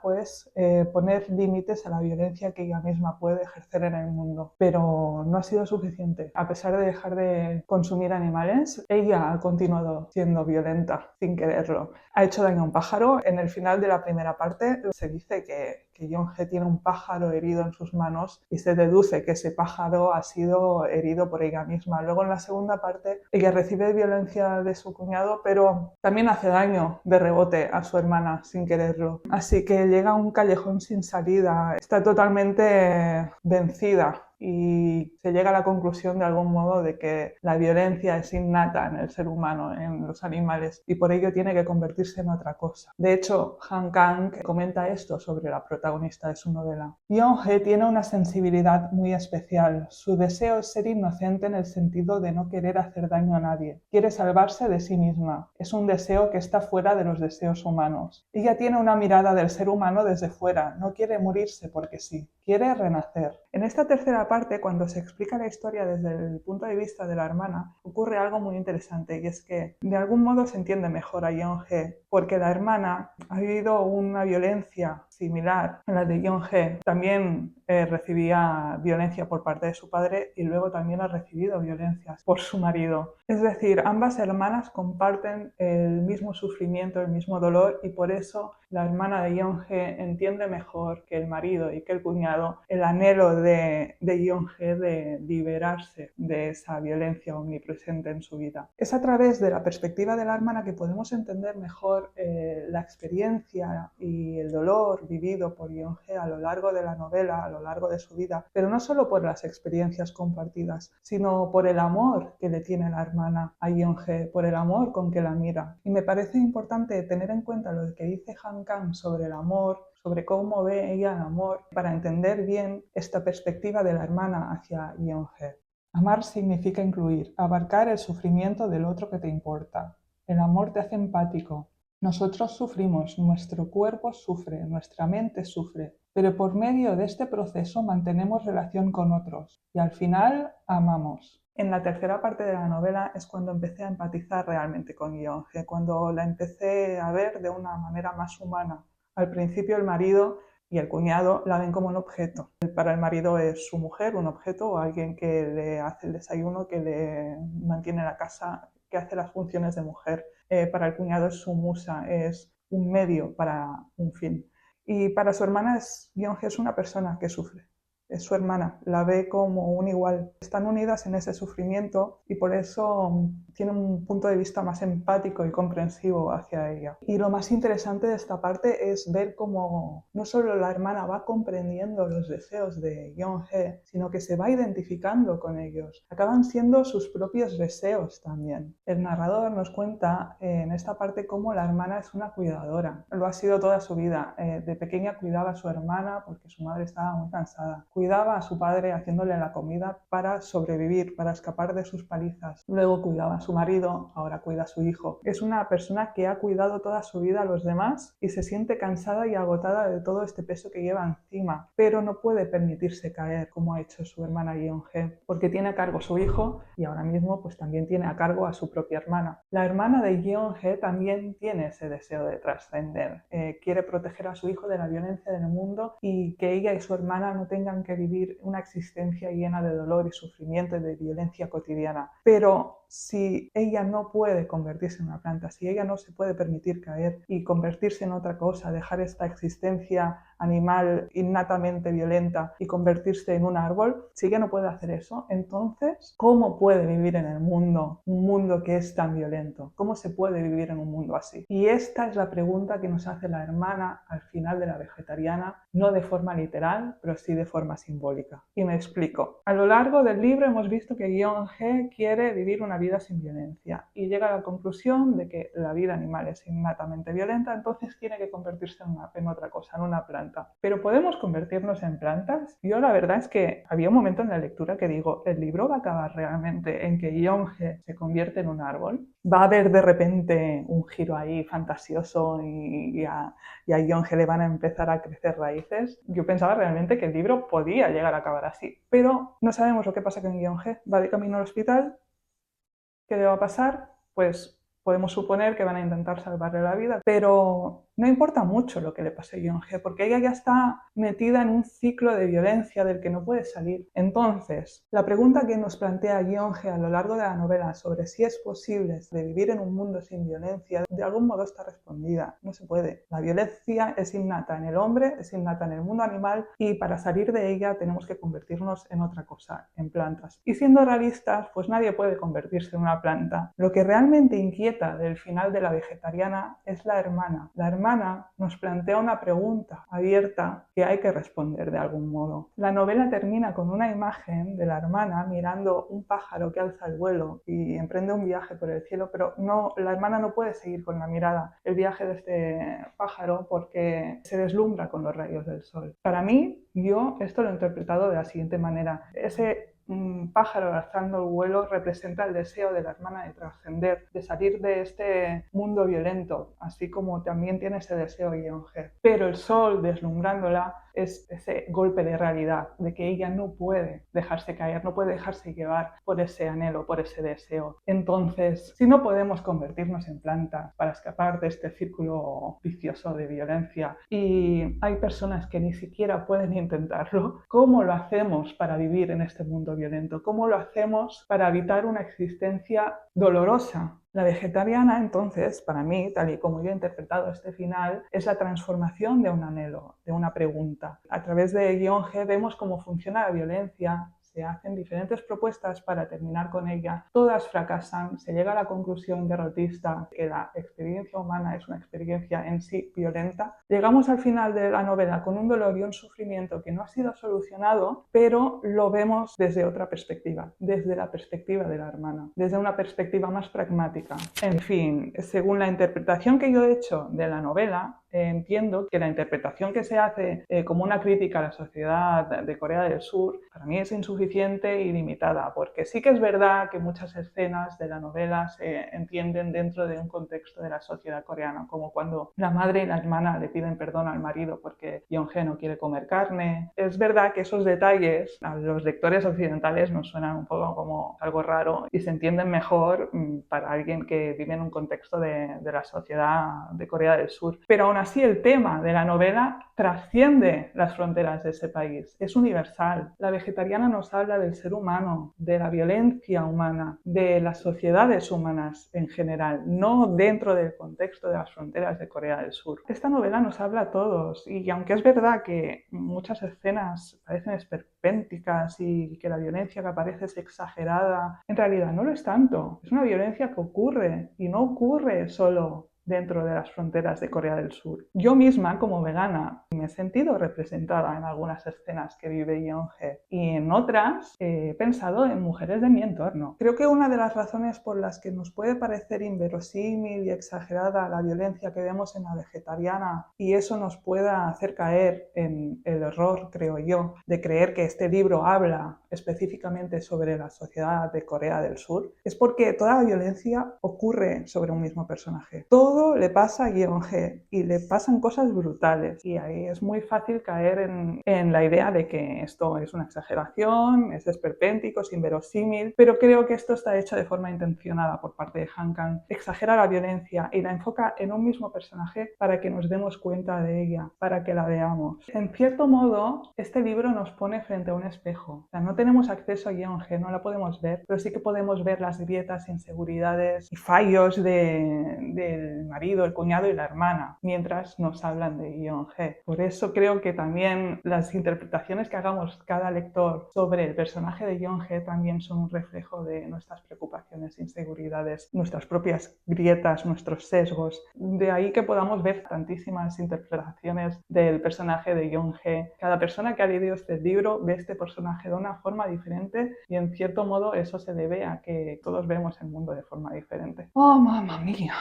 poner límites a la violencia que ella misma puede ejercer en el mundo. Pero no ha sido suficiente. A pesar de dejar de consumir animales, ella ha continuado siendo violenta sin quererlo. Ha hecho daño a un pájaro. En el final de la primera parte se dice que Yeon-hye tiene un pájaro herido en sus manos y se deduce que ese pájaro ha sido herido por ella misma. Luego en la segunda parte ella recibe violencia de su cuñado, pero también hace daño de rebote a su hermana sin quererlo. Así que llega a un callejón sin salida, está totalmente vencida y se llega a la conclusión de algún modo de que la violencia es innata en el ser humano, en los animales, y por ello tiene que convertirse en otra cosa. De hecho, Han Kang comenta esto sobre la protagonista de su novela. Yeon-hye tiene una sensibilidad muy especial. Su deseo es ser inocente en el sentido de no querer hacer daño a nadie. Quiere salvarse de sí misma. Es un deseo que está fuera de los deseos humanos. Ella tiene una mirada del ser humano desde fuera. No quiere morirse porque sí. Quiere renacer. En esta tercera parte, cuando se explica la historia desde el punto de vista de la hermana, ocurre algo muy interesante y es que de algún modo se entiende mejor a Yeon-hye porque la hermana ha vivido una violencia similar a la de Yeon-hye. También recibía violencia por parte de su padre y luego también ha recibido violencias por su marido. Es decir, ambas hermanas comparten el mismo sufrimiento, el mismo dolor y por eso la hermana de Yeon-hye entiende mejor que el marido y que el cuñado el anhelo de Yeon-hye de liberarse de esa violencia omnipresente en su vida. Es a través de la perspectiva de la hermana que podemos entender mejor la experiencia y el dolor vivido por Yeon-hye a lo largo de la novela, a lo largo de su vida, pero no solo por las experiencias compartidas, sino por el amor que le tiene la hermana a Yeon-hye, por el amor con que la mira. Y me parece importante tener en cuenta lo que dice Han Kang sobre el amor, sobre cómo ve ella el amor, para entender bien esta perspectiva de la hermana hacia Yeon-hye. Amar significa incluir, abarcar el sufrimiento del otro que te importa. El amor te hace empático. Nosotros sufrimos, nuestro cuerpo sufre, nuestra mente sufre, pero por medio de este proceso mantenemos relación con otros y al final amamos. En la tercera parte de la novela es cuando empecé a empatizar realmente con Yeon-hye, cuando la empecé a ver de una manera más humana. Al principio el marido y el cuñado la ven como un objeto. Para el marido es su mujer, un objeto, o alguien que le hace el desayuno, que le mantiene la casa, que hace las funciones de mujer. Para el cuñado es su musa, es un medio para un fin. Y para su hermana Yeon-hye es una persona que sufre. Es su hermana, la ve como un igual. Están unidas en ese sufrimiento y por eso tiene un punto de vista más empático y comprensivo hacia ella. Y lo más interesante de esta parte es ver cómo no solo la hermana va comprendiendo los deseos de Yeon-hye, sino que se va identificando con ellos. Acaban siendo sus propios deseos también. El narrador nos cuenta en esta parte cómo la hermana es una cuidadora. Lo ha sido toda su vida. De pequeña cuidaba a su hermana porque su madre estaba muy cansada. Cuidaba a su padre haciéndole la comida para sobrevivir, para escapar de sus palizas. Luego cuidaba a su marido, ahora cuida a su hijo. Es una persona que ha cuidado toda su vida a los demás y se siente cansada y agotada de todo este peso que lleva encima, pero no puede permitirse caer como ha hecho su hermana Yeon-hye, porque tiene a cargo a su hijo y ahora mismo pues también tiene a cargo a su propia hermana. La hermana de Yeon-hye también tiene ese deseo de trascender. Quiere proteger a su hijo de la violencia del mundo y que ella y su hermana no tengan que vivir una existencia llena de dolor y sufrimiento y de violencia cotidiana. Pero si ella no puede convertirse en una planta, si ella no se puede permitir caer y convertirse en otra cosa, dejar esta existencia animal innatamente violenta y convertirse en un árbol, si ella no puede hacer eso, entonces, ¿cómo puede vivir en el mundo, un mundo que es tan violento? ¿Cómo se puede vivir en un mundo así? Y esta es la pregunta que nos hace la hermana al final de La Vegetariana, no de forma literal, pero sí de forma simbólica. Y me explico. A lo largo del libro hemos visto que Guion-G quiere vivir una vida sin violencia y llega a la conclusión de que la vida animal es innatamente violenta, entonces tiene que convertirse en otra cosa, en una planta. ¿Pero podemos convertirnos en plantas? Yo la verdad es que había un momento en la lectura que digo, ¿el libro va a acabar realmente en que Guion-G se convierte en un árbol? ¿Va a haber de repente un giro ahí fantasioso y a Guion-G le van a empezar a crecer raíces? Yo pensaba realmente que el libro podía llegar a acabar así, pero no sabemos lo que pasa con Guion-G. Va de camino al hospital. ¿Qué le va a pasar? Pues podemos suponer que van a intentar salvarle la vida, pero no importa mucho lo que le pase a Guion-G, porque ella ya está metida en un ciclo de violencia del que no puede salir. Entonces, la pregunta que nos plantea Guion-G a lo largo de la novela sobre si es posible de vivir en un mundo sin violencia, de algún modo está respondida. No se puede. La violencia es innata en el hombre, es innata en el mundo animal, y para salir de ella tenemos que convertirnos en otra cosa, en plantas. Y siendo realistas, pues nadie puede convertirse en una planta. Lo que realmente inquieta del final de La Vegetariana es la hermana. La hermana nos plantea una pregunta abierta que hay que responder de algún modo. La novela termina con una imagen de la hermana mirando un pájaro que alza el vuelo y emprende un viaje por el cielo, pero no, la hermana no puede seguir con la mirada el viaje de este pájaro porque se deslumbra con los rayos del sol. Para mí, yo esto lo he interpretado de la siguiente manera. Ese pájaro alzando el vuelo representa el deseo de la hermana de trascender, de salir de este mundo violento, así como también tiene ese deseo Guion-G. Pero el sol deslumbrándola es ese golpe de realidad, de que ella no puede dejarse caer, no puede dejarse llevar por ese anhelo, por ese deseo. Entonces, si no podemos convertirnos en plantas para escapar de este círculo vicioso de violencia y hay personas que ni siquiera pueden intentarlo, ¿cómo lo hacemos para vivir en este mundo violento? ¿Cómo lo hacemos para evitar una existencia dolorosa? La vegetariana, entonces, para mí, tal y como yo he interpretado este final, es la transformación de un anhelo, de una pregunta. A través de Guion-G vemos cómo funciona la violencia, se hacen diferentes propuestas para terminar con ella, todas fracasan, se llega a la conclusión derrotista que la experiencia humana es una experiencia en sí violenta. Llegamos al final de la novela con un dolor y un sufrimiento que no ha sido solucionado, pero lo vemos desde otra perspectiva, desde la perspectiva de la hermana, desde una perspectiva más pragmática. En fin, según la interpretación que yo he hecho de la novela, entiendo que la interpretación que se hace como una crítica a la sociedad de Corea del Sur, para mí es insuficiente y limitada, porque sí que es verdad que muchas escenas de la novela se entienden dentro de un contexto de la sociedad coreana, como cuando la madre y la hermana le piden perdón al marido porque Yeon-G no quiere comer carne. Es verdad que esos detalles a los lectores occidentales nos suenan un poco como algo raro y se entienden mejor para alguien que vive en un contexto de la sociedad de Corea del Sur. Pero aún así el tema de la novela trasciende las fronteras de ese país, es universal. La vegetariana nos habla del ser humano, de la violencia humana, de las sociedades humanas en general, no dentro del contexto de las fronteras de Corea del Sur. Esta novela nos habla a todos y aunque es verdad que muchas escenas parecen esperpénticas y que la violencia que aparece es exagerada, en realidad no lo es tanto. Es una violencia que ocurre y no ocurre solo dentro de las fronteras de Corea del Sur. Yo misma, como vegana, me he sentido representada en algunas escenas que vive Yeon-G y en otras he pensado en mujeres de mi entorno. Creo que una de las razones por las que nos puede parecer inverosímil y exagerada la violencia que vemos en La Vegetariana y eso nos pueda hacer caer en el error, creo yo, de creer que este libro habla específicamente sobre la sociedad de Corea del Sur, es porque toda la violencia ocurre sobre un mismo personaje. Todo todo le pasa a Guion G y le pasan cosas brutales y ahí es muy fácil caer en la idea de que esto es una exageración, es esperpéntico, es inverosímil, pero creo que esto está hecho de forma intencionada por parte de Han Kang. Exagera la violencia y la enfoca en un mismo personaje para que nos demos cuenta de ella, para que la veamos. En cierto modo, este libro nos pone frente a un espejo. O sea, no tenemos acceso a Guion G, no la podemos ver, pero sí que podemos ver las grietas, inseguridades y fallos del marido, el cuñado y la hermana, mientras nos hablan de Guion G. Por eso creo que también las interpretaciones que hagamos cada lector sobre el personaje de Guion G también son un reflejo de nuestras preocupaciones, inseguridades, nuestras propias grietas, nuestros sesgos. De ahí que podamos ver tantísimas interpretaciones del personaje de Guion G. Cada persona que ha leído este libro ve este personaje de una forma diferente y en cierto modo eso se debe a que todos vemos el mundo de forma diferente. ¡Oh, mamma mía!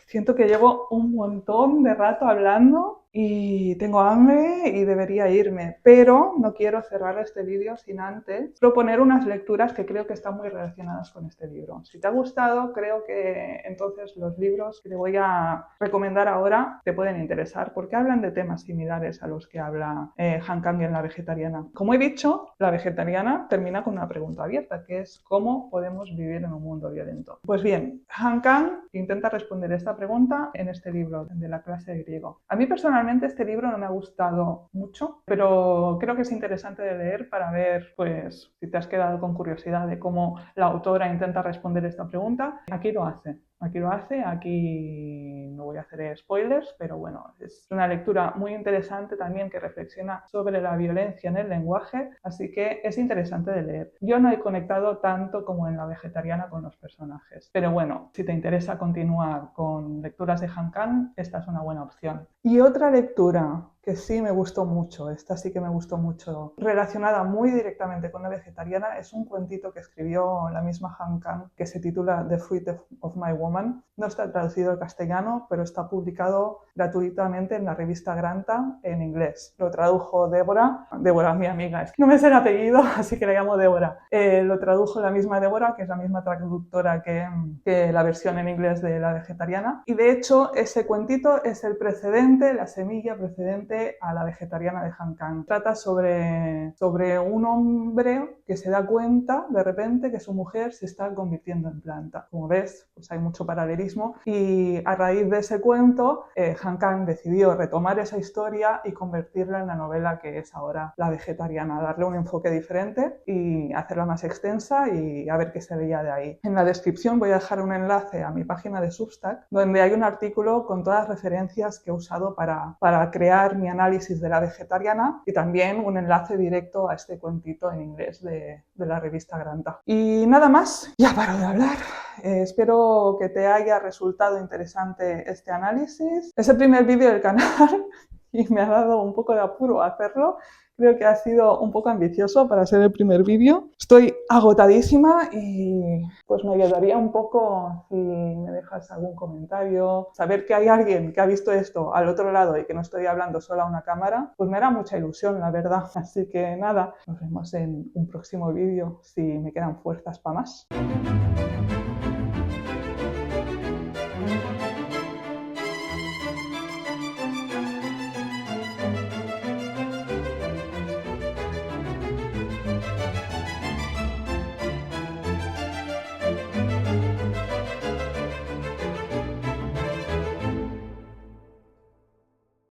Siento que llevo un montón de rato hablando y tengo hambre y debería irme, pero no quiero cerrar este vídeo sin antes proponer unas lecturas que creo que están muy relacionadas con este libro. Si te ha gustado, creo que entonces los libros que te voy a recomendar ahora te pueden interesar porque hablan de temas similares a los que habla Han Kang en La Vegetariana. Como he dicho, La Vegetariana termina con una pregunta abierta, que es ¿cómo podemos vivir en un mundo violento? Pues bien, Han Kang intenta responder esta pregunta en este libro de la clase de griego. A mí personalmente este libro no me ha gustado mucho, pero creo que es interesante de leer para ver, pues, si te has quedado con curiosidad de cómo la autora intenta responder esta pregunta. Aquí lo hace. Aquí no voy a hacer spoilers, pero bueno, es una lectura muy interesante también que reflexiona sobre la violencia en el lenguaje, así que es interesante de leer. Yo no he conectado tanto como en La Vegetariana con los personajes, pero bueno, si te interesa continuar con lecturas de Han Kang, esta es una buena opción. Y otra lectura que sí me gustó mucho, esta sí que me gustó mucho, relacionada muy directamente con La Vegetariana, es un cuentito que escribió la misma Han Kang que se titula The Fruit of My Woman. No está traducido al castellano, pero está publicado gratuitamente en la revista Granta en inglés. Lo tradujo Débora, mi amiga, es que no me sé el apellido, así que la llamo Débora. Lo tradujo la misma Débora, que es la misma traductora que la versión en inglés de La Vegetariana. Y de hecho, ese cuentito es el precedente, la semilla precedente a La Vegetariana de Han Kang. Trata sobre un hombre que se da cuenta de repente que su mujer se está convirtiendo en planta. Como ves, pues hay mucho paralelismo y a raíz de ese cuento Han Kang decidió retomar esa historia y convertirla en la novela que es ahora La Vegetariana, darle un enfoque diferente y hacerla más extensa y a ver qué se veía de ahí. En la descripción voy a dejar un enlace a mi página de Substack donde hay un artículo con todas las referencias que he usado para crear mi análisis de La Vegetariana y también un enlace directo a este cuentito en inglés de la revista Granta. Y nada más, ya paro de hablar. Espero que te haya resultado interesante este análisis. Es el primer vídeo del canal y me ha dado un poco de apuro hacerlo. Creo que ha sido un poco ambicioso para ser el primer vídeo. Estoy agotadísima y pues me ayudaría un poco si me dejas algún comentario. Saber que hay alguien que ha visto esto al otro lado y que no estoy hablando solo a una cámara, pues me hará mucha ilusión, la verdad. Así que nada, nos vemos en un próximo vídeo si me quedan fuerzas para más.